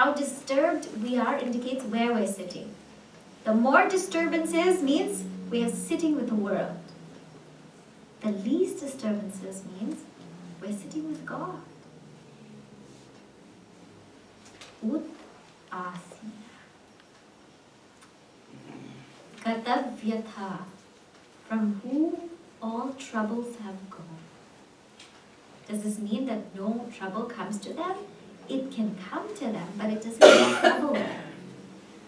How disturbed we are indicates where we're sitting. The more disturbances means we are sitting with the world. The least disturbances means we're sitting with God. Ut asina. Gatavyatha. From whom all troubles have gone. Does this mean that no trouble comes to them? It can come to them, but it doesn't trouble them.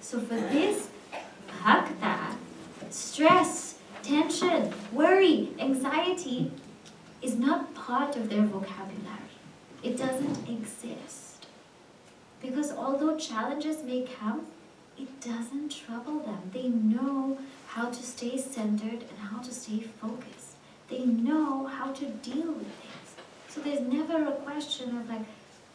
So for this bhakta, stress, tension, worry, anxiety is not part of their vocabulary. It doesn't exist. Because although challenges may come, it doesn't trouble them. They know how to stay centered and how to stay focused. They know how to deal with things. So there's never a question of like,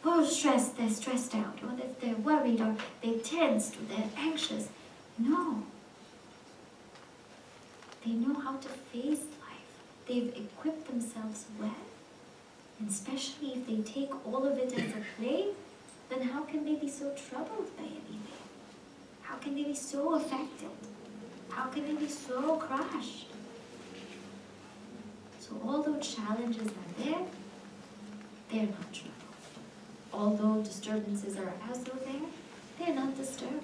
oh, stressed, they're stressed out, or that they're worried, or they're tensed, or they're anxious. No. They know how to face life. They've equipped themselves well. And especially if they take all of it as a play, then how can they be so troubled by anything? How can they be so affected? How can they be so crushed? So although challenges are there, they're not troubled. Although disturbances are also there, they're not disturbed.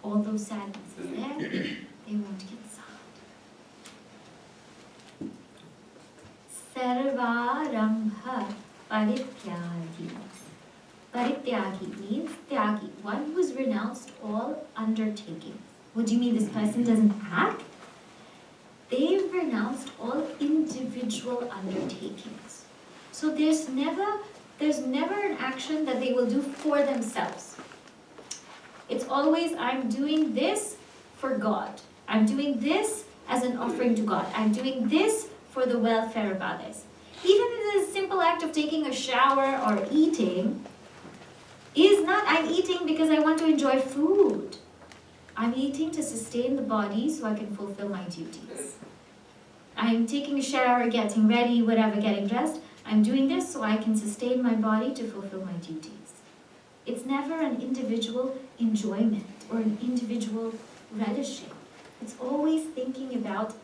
Although sadness is there, they won't get sad. Sarvarambha parityagi. Parityagi means tyagi, one who has renounced all undertakings. What do you mean this person doesn't act? They've renounced all individual undertakings. So there's never an action that they will do for themselves. It's always, I'm doing this for God. I'm doing this as an offering to God. I'm doing this for the welfare of others. Even the simple act of taking a shower or eating is not, I'm eating because I want to enjoy food. I'm eating to sustain the body so I can fulfill my duties. I'm taking a shower, getting ready, whatever, getting dressed. I'm doing this so I can sustain my body to fulfill my duties. It's never an individual enjoyment or an individual relishing. It's always thinking about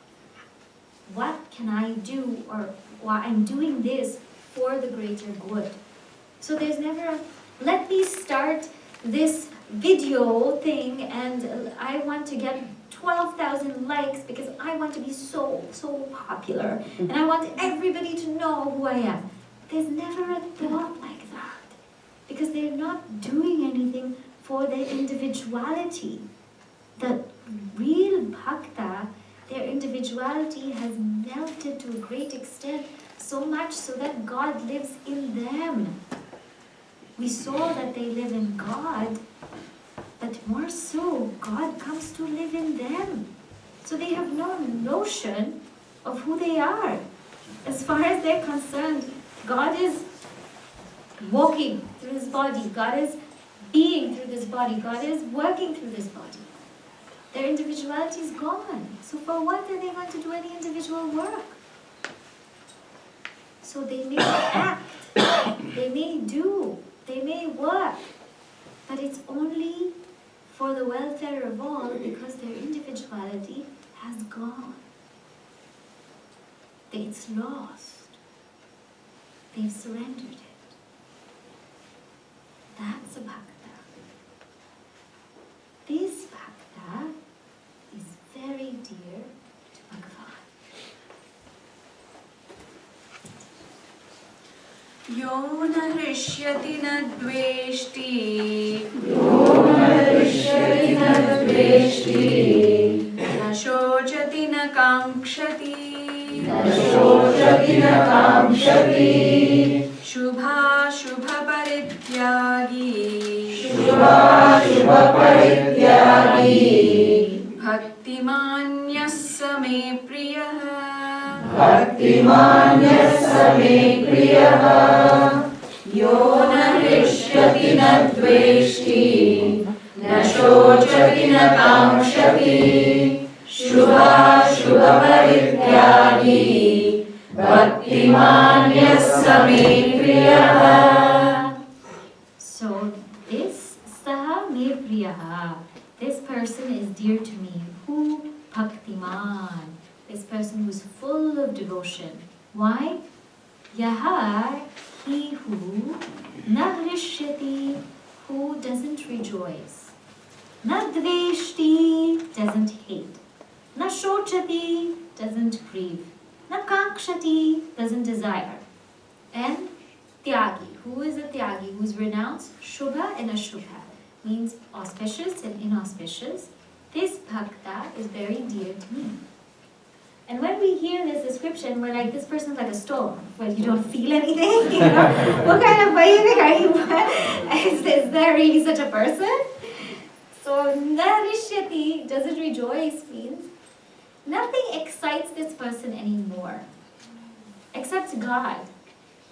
what can I do, or why I'm doing this for the greater good. So there's never a, let me start this video thing and I want to get 12,000 likes because I want to be so popular and I want everybody to know who I am. There's never a thought like that because they're not doing anything for their individuality. The real bhakta, their individuality has melted to a great extent, so much so that God lives in them. We saw that they live in God, but more so, God comes to live in them. So they have no notion of who they are. As far as they're concerned, God is walking through this body. God is being through this body. God is working through this body. Their individuality is gone. So for what are they going to do any individual work? So they may act, they may do, they may work, but it's only for the welfare of all because their individuality has gone. It's lost. They've surrendered it. That's a bhakta. This bhakta is very dear to Bhagavan. Yo na hrishyati na dveshti, na shojati na kamshati, shubha shubha parityagi, bhaktimanyas same priyah. Yo na hrishyati na dveshti, na shojati na kamshati, shubha shubha parityagi, bhaktimanyas same priyah. So This saha me priyaha. This person is dear to me. Who? Bhaktiman. This person who's full of devotion. Why? Yaha, he who, na hrishyati, who doesn't rejoice. Na dveshti, doesn't hate. Na shochati, doesn't grieve. Na kakshati, doesn't desire. And tyagi, who is a tyagi, who is renounced shubha and ashubha, means auspicious and inauspicious. This bhakta is very dear to me. And when we hear this description, we're like, this person's like a stone. Well, you don't feel anything, you know? What kind of Vaivik are you? Is there really such a person? So, narishyati, doesn't rejoice, means nothing excites this person anymore. Except God.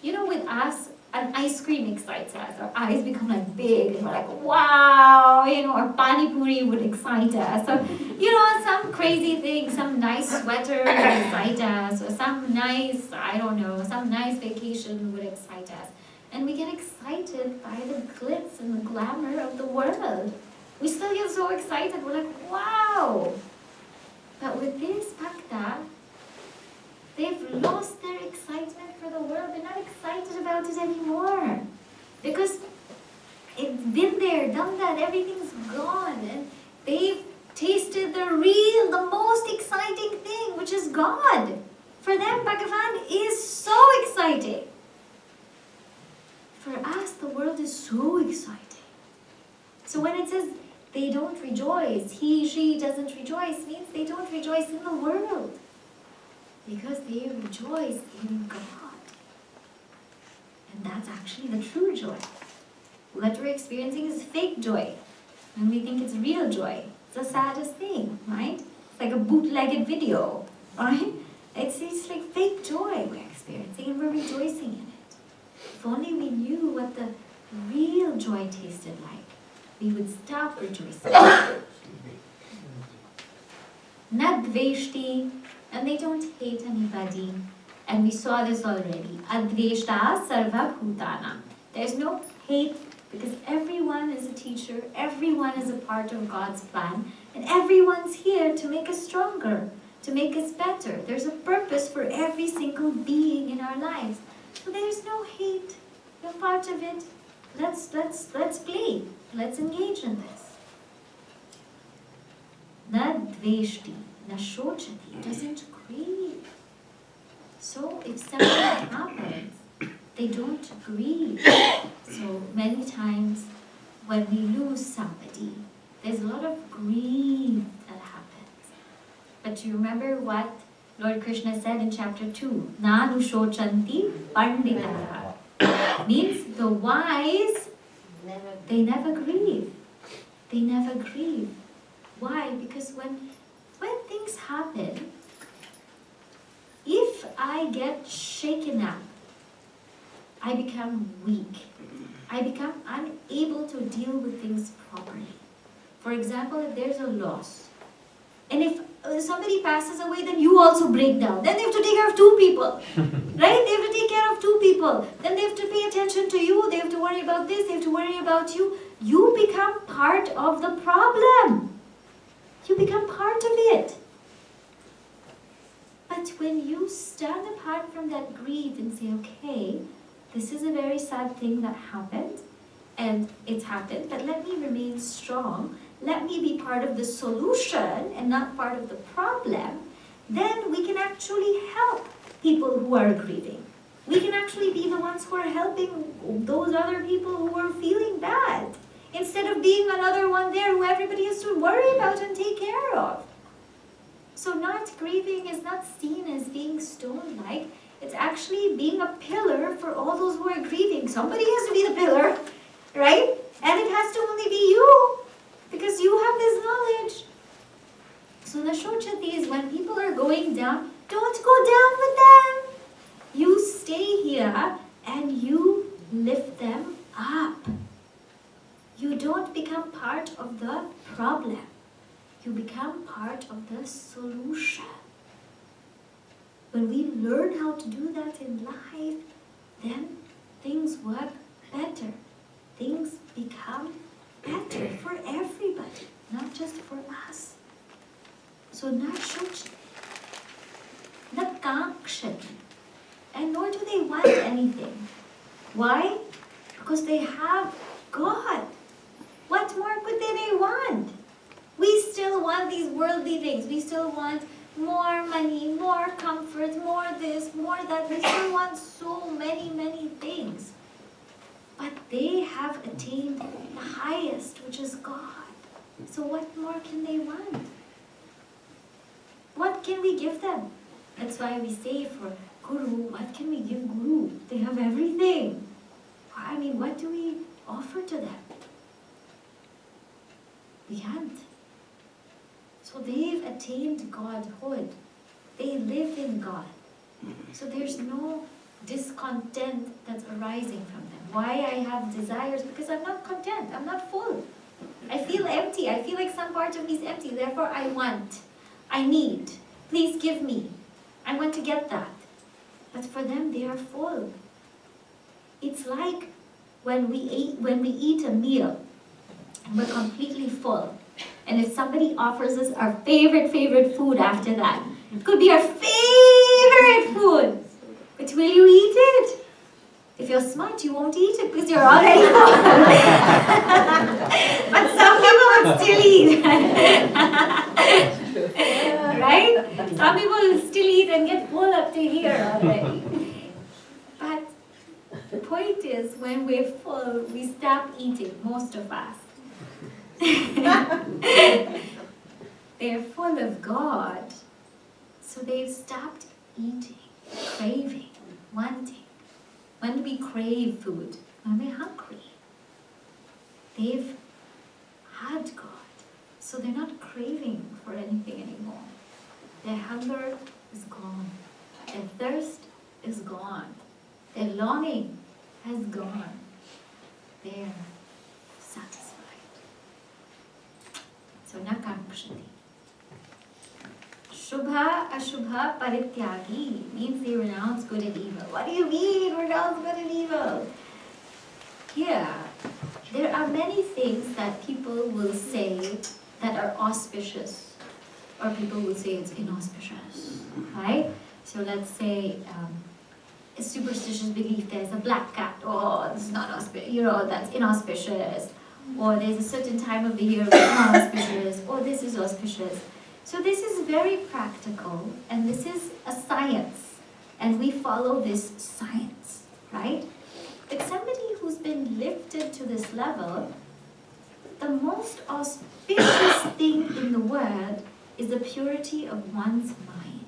You know, with us, an ice cream excites us. Our eyes become like big and we're like, wow, you know, or pani puri would excite us. Or, you know, some crazy thing, some nice sweater would excite us. Or some nice, I don't know, some nice vacation would excite us. And we get excited by the glitz and the glamour of the world. We still get so excited. We're like, wow. But with this bhakta, they've lost their excitement for the world. They're not excited about it anymore. Because it's been there, done that, everything's gone. And they've tasted the most exciting thing, which is God. For them, Bhagavan is so exciting. For us, the world is so exciting. So when it says they don't rejoice, he, she doesn't rejoice, means they don't rejoice in the world. Because they rejoice in God. And that's actually the true joy. What we're experiencing is fake joy. And we think it's real joy. It's the saddest thing, right? It's like a bootlegged video, right? It's like fake joy we're experiencing and we're rejoicing in it. If only we knew what the real joy tasted like, we would stop rejoicing. Nadveshti, and they don't hate anybody. And we saw this already. Adveshta sarva bhutana. There's no hate because everyone is a teacher, everyone is a part of God's plan, and everyone's here to make us stronger, to make us better. There's a purpose for every single being in our lives. So there's no hate. You're part of it. Let's play. Let's engage in this. Na dveshti, na shochati, doesn't grieve. So if something happens, they don't grieve. So many times when we lose somebody, there's a lot of grief that happens. But you remember what Lord Krishna said in chapter 2? Na nushochanti panditaha. Means the wise, they never grieve. They never grieve. Why? Because when things happen, if I get shaken up, I become weak. I become unable to deal with things properly. For example, if there's a loss, and if somebody passes away, then you also break down. Then they have to take care of two people, right? They have to take care of two people. Then they have to pay attention to you. They have to worry about this. They have to worry about you. You become part of the problem. You become part of it. But when you stand apart from that grief and say, okay, this is a very sad thing that happened, and it's happened, but let me remain strong. Let me be part of the solution and not part of the problem. Then we can actually help people who are grieving. We can actually be the ones who are helping those other people who are feeling bad, instead of being another one there who everybody has to worry about and take care of. So not grieving is not seen as being stone-like. It's actually being a pillar for all those who are grieving. Somebody has to be the pillar, right? And it has to only be you, because you have this knowledge. So the shochati is when people are going down, don't go down with them. You stay here and you lift them up. You don't become part of the problem. You become part of the solution. When we learn how to do that in life, then things work better. Things become So na shochati, na kankshati, and nor do they want anything. Why? Because they have God. What more could they want? We still want these worldly things. We still want more money, more comfort, more this, more that. We still want so many, many things. But they have attained the highest, which is God. So what more can they want? What can we give them? That's why we say for Guru, what can we give Guru? They have everything. I mean, what do we offer to them? We can't. So they've attained Godhood. They live in God. So there's no discontent that's arising from them. Why I have desires? Because I'm not content. I'm not full. I feel empty. I feel like some part of me is empty. Therefore, I want. I need. Please give me. I want to get that. But for them, they are full. It's like when we eat a meal and we're completely full. And if somebody offers us our favorite food after that, it could be our favorite food. But will you eat it? If you're smart, you won't eat it because you're already full. But some people would still eat. Right? Some people will still eat and get full up to here already. But the point is, when we're full, we stop eating, most of us. They're full of God. So they've stopped eating, craving, wanting. When do we crave food? When we're hungry. They've had God. So they're not craving for anything anymore. Their hunger is gone. Their thirst is gone. Their longing has gone. They're satisfied. So na kankshati. Shubha Ashubha Parityagi means they renounce good and evil. What do you mean renounce good and evil? Here, there are many things that people will say that are auspicious, or people will say it's inauspicious, right? So let's say a superstitious belief, there's a black cat, oh, this is not auspicious, that's inauspicious. Or there's a certain time of the year which is not auspicious, or this is auspicious. So this is very practical, and this is a science, and we follow this science, right? But somebody who's been lifted to this level, the most auspicious thing in the world is the purity of one's mind.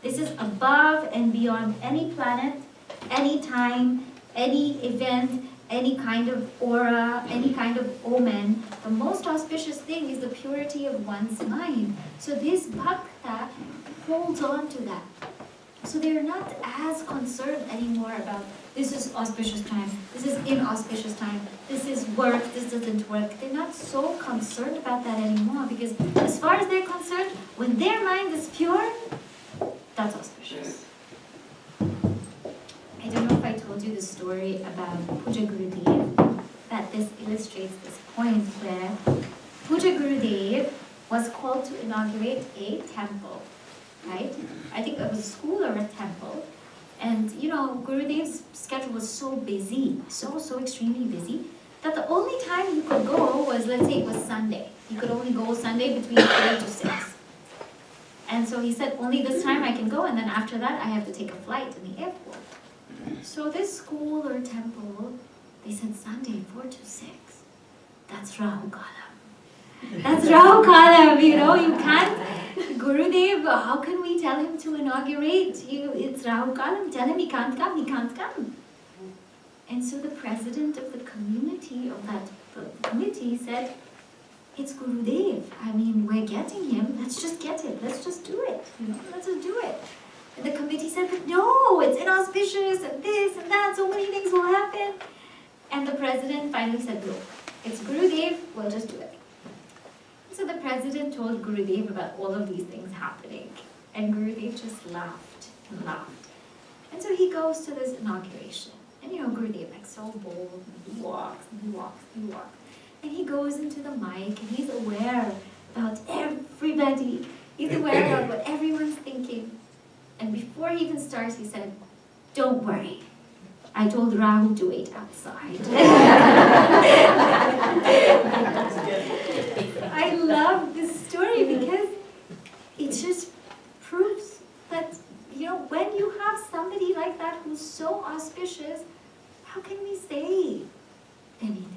This is above and beyond any planet, any time, any event, any kind of aura, any kind of omen. The most auspicious thing is the purity of one's mind. So this bhakta holds on to that. So they're not as concerned anymore about this is auspicious time, this is inauspicious time, this is work, this doesn't work. They're not so concerned about that anymore, because as far as they're concerned, when their mind is pure, that's auspicious. I don't know if I told you the story about Puja Gurudev, that this illustrates this point where Puja Gurudev was called to inaugurate a temple, right? I think it was a school or a temple. And Gurudev's schedule was so busy, so extremely busy, that the only time you could go was, let's say it was Sunday. You could only go Sunday between 3 to 6. And so he said, only this time I can go, and then after that I have to take a flight in the airport. So this school or temple, they said Sunday 4 to 6. That's Rahu Kalam. That's Rahu Kalam, you can't. Gurudev, how can we tell him to inaugurate? It's Rahu Kalam. Tell him he can't come. And so the president of the community of that committee said, it's Gurudev. I mean, we're getting him. Let's just get it. Let's just do it. Let's just do it. And the committee said, but no, it's inauspicious and this and that. So many things will happen. And the president finally said, no, it's Gurudev. We'll just do it. So the president told Gurudev about all of these things happening. And Gurudev just laughed and laughed. And so he goes to this inauguration. And Gurudev, like so bold, and he walks, and he walks, and he walks. And he goes into the mic, and he's aware about everybody. He's aware of what everyone's thinking. And before he even starts, he said, don't worry. I told Rahu to wait outside. I love this story because it just proves that, when you have somebody like that who's so auspicious, how can we say anything?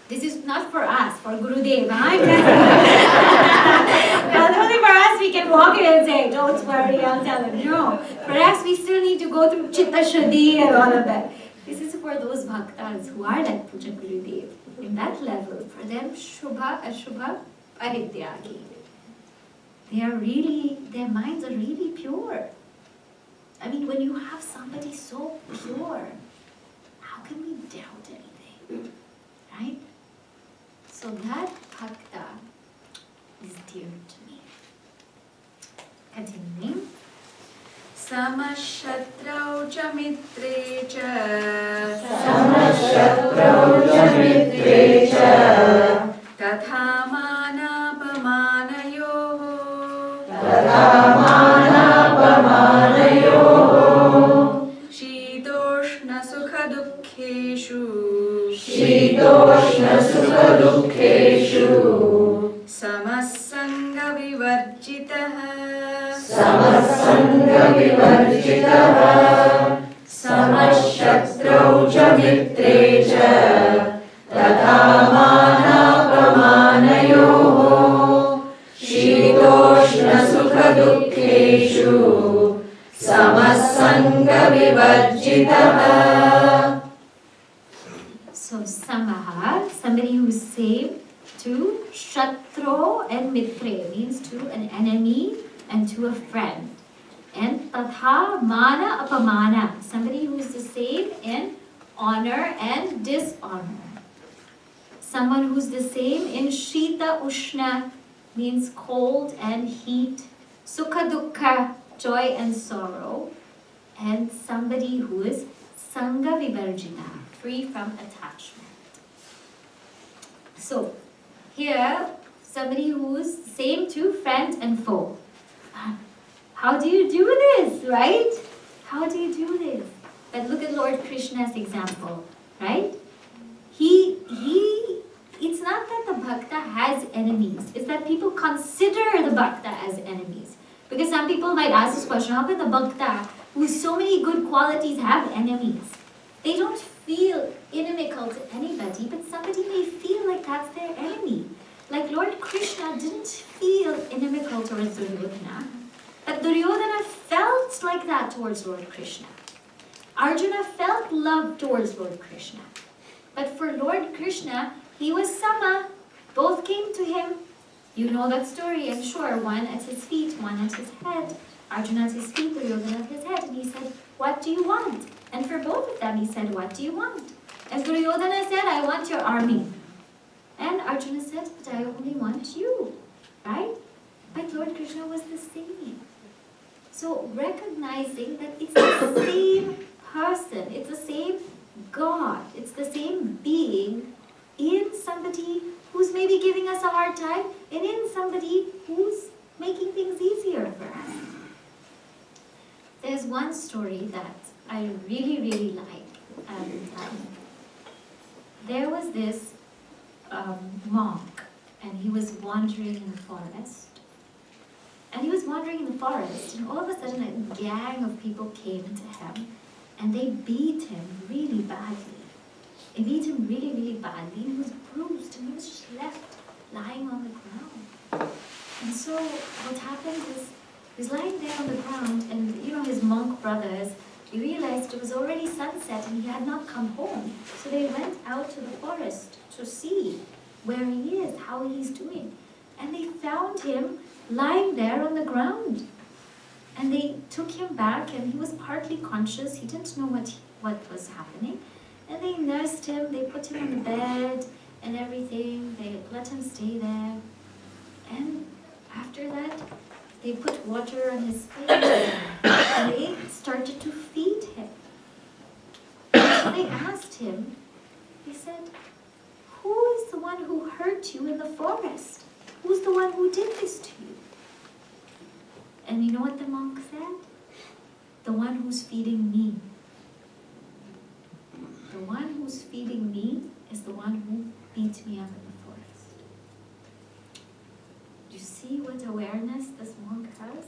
This is not for us, for Gurudev, right? Not only for us, we can walk in and say, don't worry, I'll tell him. No, for us, we still need to go through Chitta Shuddhi and all of that. This is for those bhaktas who are like Puja Gurudev. In that level, for them, Shubha, Ashubha, Parityagi. Their minds are really pure. I mean, when you have somebody so pure, how can we doubt anything? Right? So that bhakta is dear to me. Continuing. Samashatrau cha mitre cha. Samashatrau cha mitre cha. Tatha manapamanayoho. Tatha manapamanayoho. Shitoshna sukha dukkheshu. Shitoshna sukha dukkheshu. Samasanga vivarjitaha. Samasanga vivarjitaha. Samashatrau cha mitre cha. Tatha manapamanayoho. Shitoshna sukha dukkheshu. Samasanga vivarjitaha. So Samaha, somebody who's same to Shatro and Mitre, means to an enemy and to a friend. And Tatha Mana Apamana, somebody who's the same in honor and dishonor. Someone who's the same in Shita Ushna, means cold and heat. Sukha Dukkha, joy and sorrow. And somebody who is Sangha Vivarjita, free from attachment. So, here, somebody who's same to friend and foe. How do you do this, right? How do you do this? But look at Lord Krishna's example, right? It's not that the bhakta has enemies. It's that people consider the bhakta as enemies. Because some people might ask this question, how can the bhakta, with so many good qualities, have enemies? They don't feel inimical to anybody, but somebody may feel like that's their enemy. Like Lord Krishna didn't feel inimical towards Duryodhana, but Duryodhana felt like that towards Lord Krishna. Arjuna felt love towards Lord Krishna. But for Lord Krishna, he was Sama. Both came to him. You know that story, I'm sure. One at his feet, one at his head. Arjuna at his feet, Duryodhana at his head. And he said, what do you want? And for both of them, he said, what do you want? And Duryodhana said, I want your army. And Arjuna said, but I only want you. Right? But Lord Krishna was the same. So recognizing that it's the same person, it's the same God, it's the same being in somebody who's maybe giving us a hard time and in somebody who's making things easier for us. There's one story that I really, really like. And there was this monk, and he was wandering in the forest. And he was wandering in the forest, and all of a sudden a gang of people came to him, and they beat him really badly. They beat him really, really badly, and he was bruised, and he was just left lying on the ground. And so what happened is, he was lying there on the ground, and his monk brothers, they realized it was already sunset, and he had not come home. So they went out to the forest to see where he is, how he's doing. And they found him lying there on the ground. And they took him back, and he was partly conscious. He didn't know what was happening. And they nursed him, they put him on the bed and everything. They let him stay there. And after that, they put water on his face, and they started to feed him. So they asked him, they said, who is the one who hurt you in the forest? Who's the one who did this to you? And you know what the monk said? The one who's feeding me. The one who's feeding me is the one who beat me up in the forest. Do you see what awareness this monk has?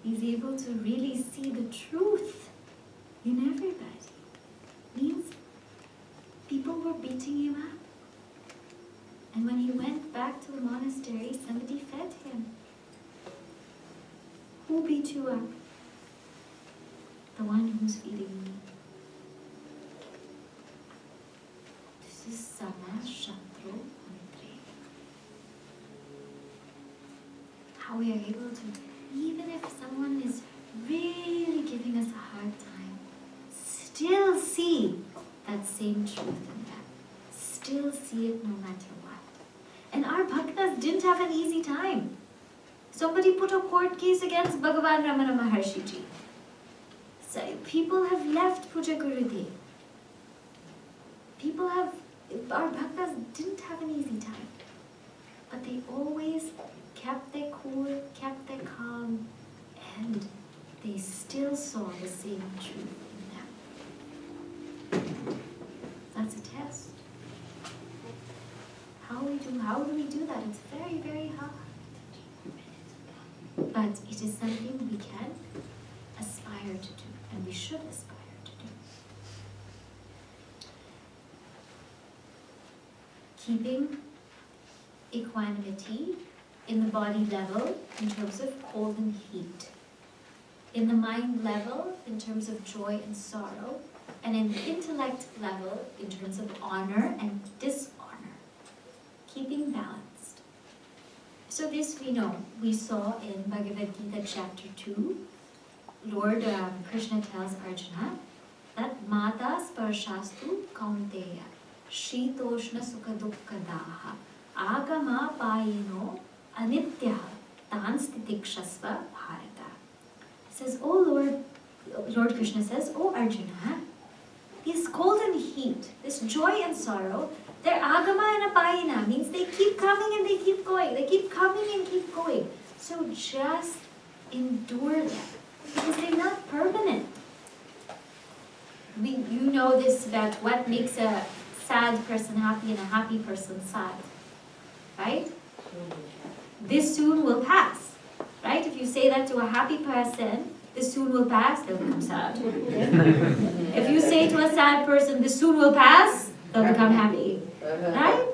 He's able to really see the truth in everybody. Means people were beating him up. And when he went back to the monastery, somebody fed him. Who beat you up? The one who's feeding me. This is Sama Shatru Mantre. How we are able to, even if someone is really giving us a hard time, still see that same truth in them. Still see it no matter what. And our bhaktas didn't have an easy time. Somebody put a court case against Bhagavan Ramana Maharshi ji. So people have left Puja Gurudev. Our bhaktas didn't have an easy time. But they always kept their cool, kept their calm, and they still saw the same truth in them. That's a test. How do we do that? It's very, very hard. But it is something we can aspire to do, and we should aspire to do. Keeping equanimity in the body level in terms of cold and heat, in the mind level in terms of joy and sorrow, and in the intellect level in terms of honor and dishonor. Keeping balanced. So this we know. We saw in Bhagavad Gita chapter 2, Lord Krishna tells Arjuna that Mata Sparshastu Kaunteya Shitoshna Sukha Dukkha Daha Agama Payino Anitya Tanstitikshasva Bharata. Says, oh Lord Krishna says, oh Arjuna, this cold and heat, this joy and sorrow, they're agama and apayina, means they keep coming and they keep going. They keep coming and keep going. So just endure them, because they're not permanent. You know this about what makes a sad person happy and a happy person sad, right? This soon will pass, right? If you say that to a happy person, this soon will pass, they'll become sad. If you say to a sad person, this soon will pass, they'll become happy, right?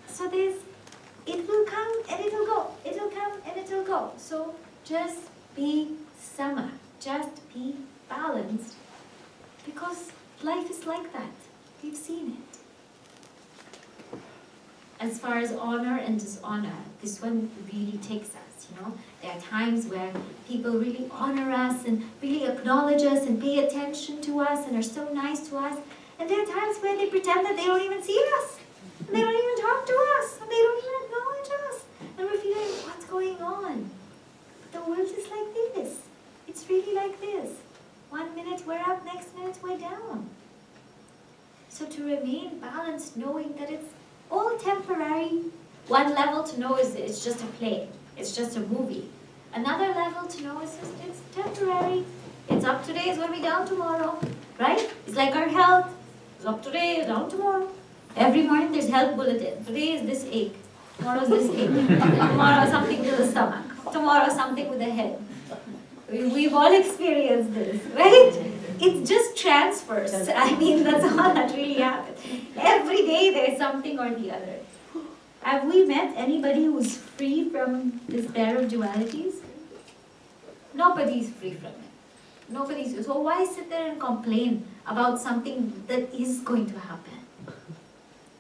So it will come and it will go, it will come and it will go. So just be sama, just be balanced, because life is like that. We've seen it. As far as honor and dishonor, this one really takes us, you know. There are times where people really honor us and really acknowledge us and pay attention to us and are so nice to us. And there are times where they pretend that they don't even see us. And they don't even talk to us. And they don't even acknowledge us. And we're feeling, what's going on? But the world is like this. It's really like this. 1 minute we're up, next minute we're down. So to remain balanced, knowing that it's all temporary. One level to know is it's just a play. It's just a movie. Another level to know is it's temporary. It's up today, it's going to be down tomorrow. Right? It's like our health. It's up today, it's down tomorrow. Every morning there's health bulletin. Today is this ache. Tomorrow is this ache. Tomorrow something with the stomach. Tomorrow something with the head. We've all experienced this, right? It just transfers. I mean, that's all that really happens. Every day there's something or the other. Have we met anybody who's free from this pair of dualities? Nobody's free from it. Nobody's. So why sit there and complain about something that is going to happen?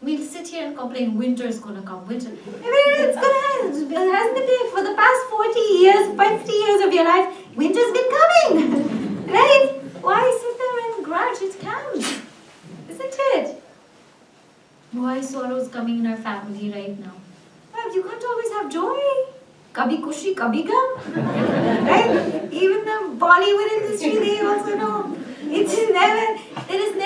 We'll sit here and complain, winter is going to come, winter. I mean, it's going to happen. Hasn't it been for the past 40 years, 50 years of your life, winter's been coming, right? Why sit there and grudge? It comes, isn't it? Why sorrow's coming in our family right now? Well, you can't always have joy. Kabhi kushi, kabhi gum. Right? Even the Bollywood industry, they also know. It's never, There is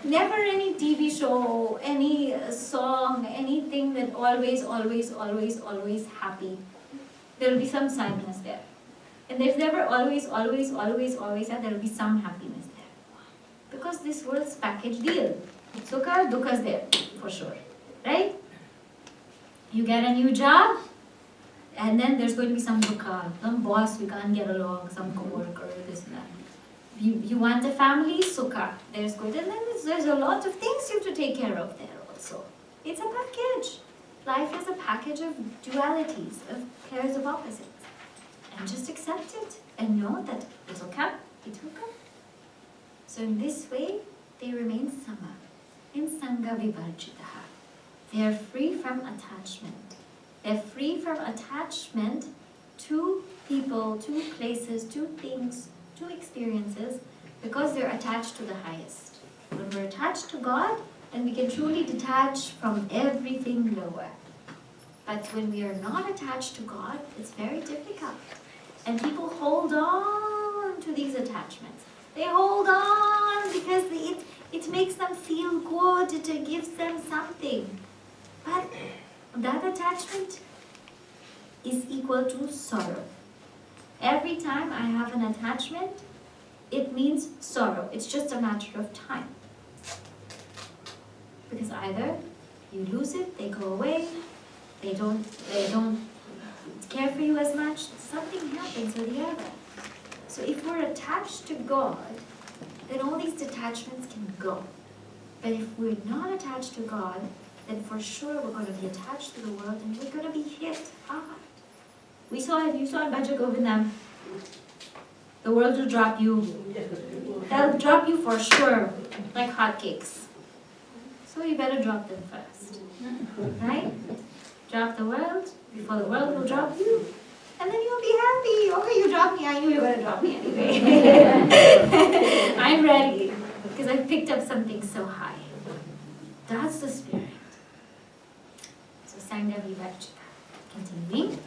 never any TV show, any song, anything that always happy. There will be some sadness there. And there's never always, and there will be some happiness there. Because this world's package deal. Sukha, dukkha is there, for sure. Right? You get a new job, and then there's going to be some dukkha, some boss we can't get along, some co-worker, this and that. You want a family, sukha. There's good, and then there's a lot of things you have to take care of there also. It's a package. Life is a package of dualities, of pairs of opposites. And just accept it and know that it will come, it will come. So in this way, they remain sama, in sangha vivarjitaha. They are free from attachment. They're free from attachment to people, to places, to things, to experiences, because they're attached to the highest. When we're attached to God, then we can truly detach from everything lower. But when we are not attached to God, it's very difficult. And people hold on to these attachments. They hold on because it makes them feel good, it gives them something. But that attachment is equal to sorrow. Every time I have an attachment, it means sorrow. It's just a matter of time. Because either you lose it, they go away, they don't care for you as much, something happens or the other. So if we're attached to God, then all these detachments can go. But if we're not attached to God, then for sure we're going to be attached to the world and we're going to be hit hard. You saw in Bhaja Govindam, the world will drop you. They'll drop you for sure, like hotcakes. So you better drop them first. Right? Drop the world before the world will drop you. And then you'll be happy. Okay, you dropped me. I knew you were going to drop me anyway. I'm ready. Because I picked up something so high. That's the spirit. So Sangha Vivarjita. Continuing.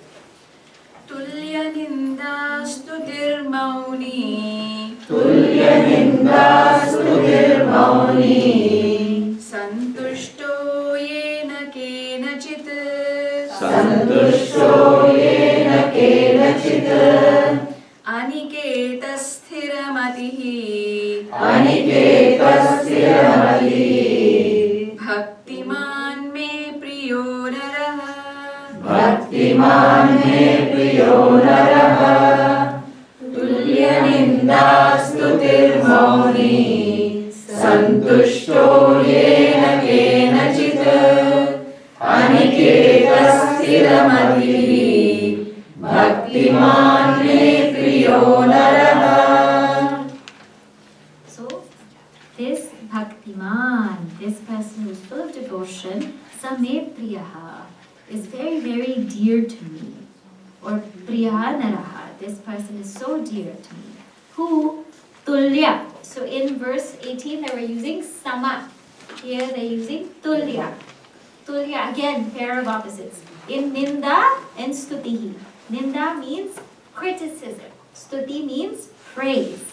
Tulya ninda stutir mauni. Tulya ninda stutir mauni. Santushto yena kenachit. Santushto yena kenachit. Aniketa sthiramatihi. Aniketa sthiramatihi. Bhaktiman me priyo naraha. Bhaktiman me priyo naraha. Tulya ninda stutir mauni. Santushto yena kenachit. Aniketa sthiramatihi. Bhaktiman me priyo naraha. So, this Bhaktiman, this person who is full of devotion, Same Priyaha, is very, very dear to me. Or Priyaha Naraha, this person is so dear to me. Who? Tulya. So in verse 18 they were using Sama. Here they're using Tulya. Tulya, again, pair of opposites. In Ninda and Stutihi. Ninda means criticism. Stuti means praise.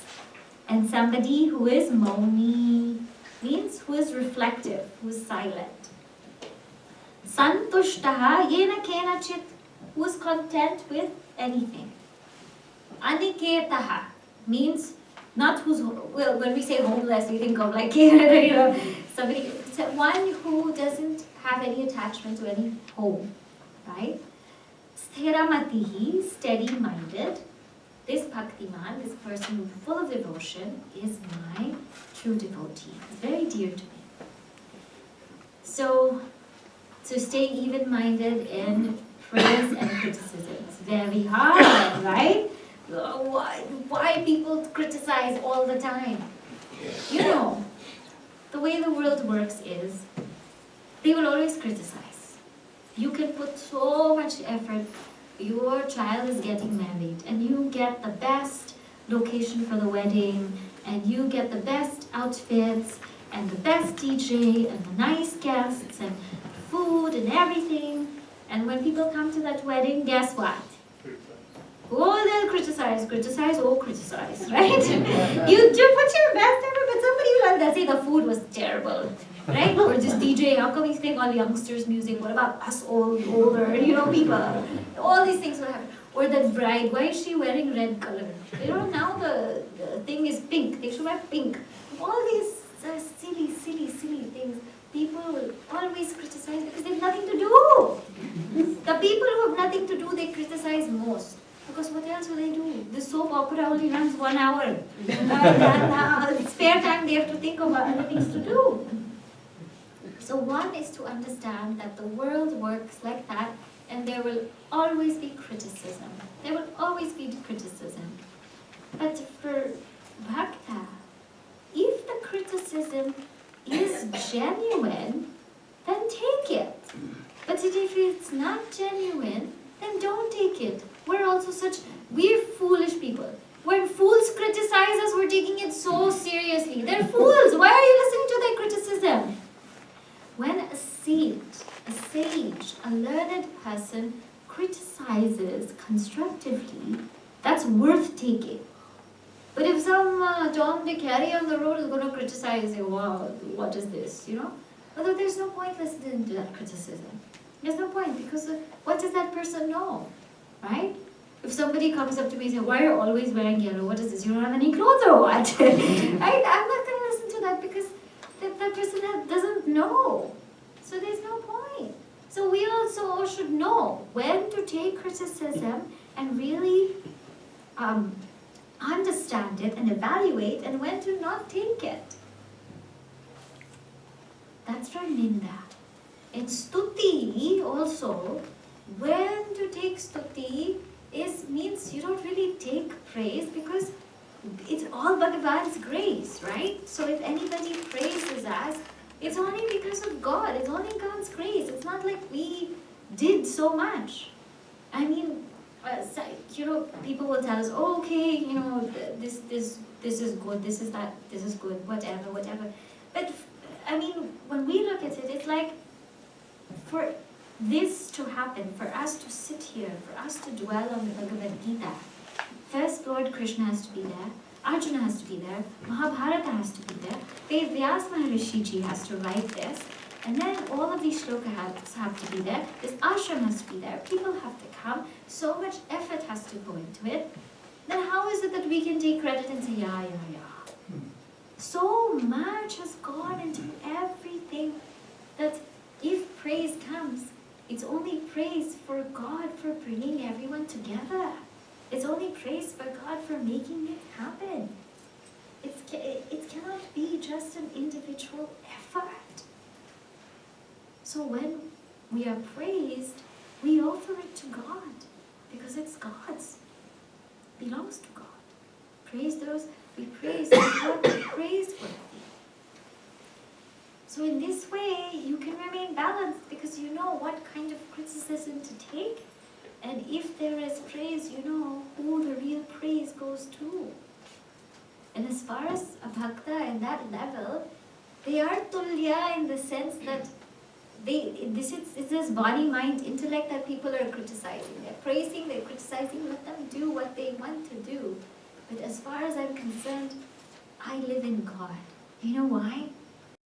And somebody who is Mauni means who is reflective, who is silent. Santushtaha yena kenachit, who is content with anything. Aniketaha means not who's, well, when we say homeless, we think of like, somebody, one who doesn't have any attachment to any home, right? Sthiramatihi, steady-minded. This Bhaktiman, this person who's full of devotion, is my true devotee. It's very dear to me. So, to stay even-minded in praise and criticism is very hard, right? Why people criticize all the time? You know, the way the world works is, they will always criticize. You can put so much effort. Your child is getting married and you get the best location for the wedding and you get the best outfits and the best DJ and the nice guests and food and everything. And when people come to that wedding, guess what? Oh, they'll criticize, right? You do put your best effort, but somebody well, they'll say the food was terrible, right? Or this DJ, how come he's playing all youngsters' music? What about us older, people? All these things will happen. Or that bride, why is she wearing red color? Now the thing is pink. They should wear pink. All these silly things. People will always criticize because they have nothing to do. The people who have nothing to do, they criticize most. Because what else will they do? The soap opera only runs 1 hour. Spare time they have to think of other things to do. So one is to understand that the world works like that, and there will always be criticism. There will always be criticism. But for Bhakta, if the criticism is genuine, then take it. But if it's not genuine, then don't take it. We're foolish people. When fools criticize us, we're taking it so seriously. They're fools. Why are you listening to their criticism? When a saint, a sage, a learned person criticizes constructively, that's worth taking. But if some John Dick Harry on the road is going to criticize you, wow, what is this, Although there's no point listening to that criticism. There's no point, because what does that person know, right? If somebody comes up to me and says, why are you always wearing yellow? What is this? You don't have any clothes or what? Right? I'm not going to listen to that because that person doesn't know. So there's no point. So we also should know when to take criticism and really understand it and evaluate, and when to not take it. That's from Ninda. In Stuti also, when to take Stuti means you don't really take praise, because it's all Bhagavan's grace, right? So if anybody praises us, it's only because of God. It's only God's grace. It's not like we did so much. I mean, people will tell us, oh, okay, this is good, this is that, this is good, whatever. But, I mean, when we look at it, it's like, for this to happen, for us to sit here, for us to dwell on the Bhagavad Gita, first Lord Krishna has to be there, Arjuna has to be there, Mahabharata has to be there, Vyas Maharishi Ji has to write this, and then all of these shlokas have to be there, this ashram has to be there, people have to come, so much effort has to go into it. Then how is it that we can take credit and say, yeah. So much has gone into everything that if praise comes, it's only praise for God for bringing everyone together. It's only praise for God for making it happen. It cannot be just an individual effort. So when we are praised, we offer it to God, because it's God's. It belongs to God. Praise those we praise those who are praiseworthy. So in this way, you can remain balanced, because you know what kind of criticism to take. And if there is praise, you know who the real praise goes to. And as far as a bhakta in that level, they are tulya in the sense that this is body, mind, intellect that people are criticizing. They're praising, they're criticizing, let them do what they want to do. But as far as I'm concerned, I live in God. You know why?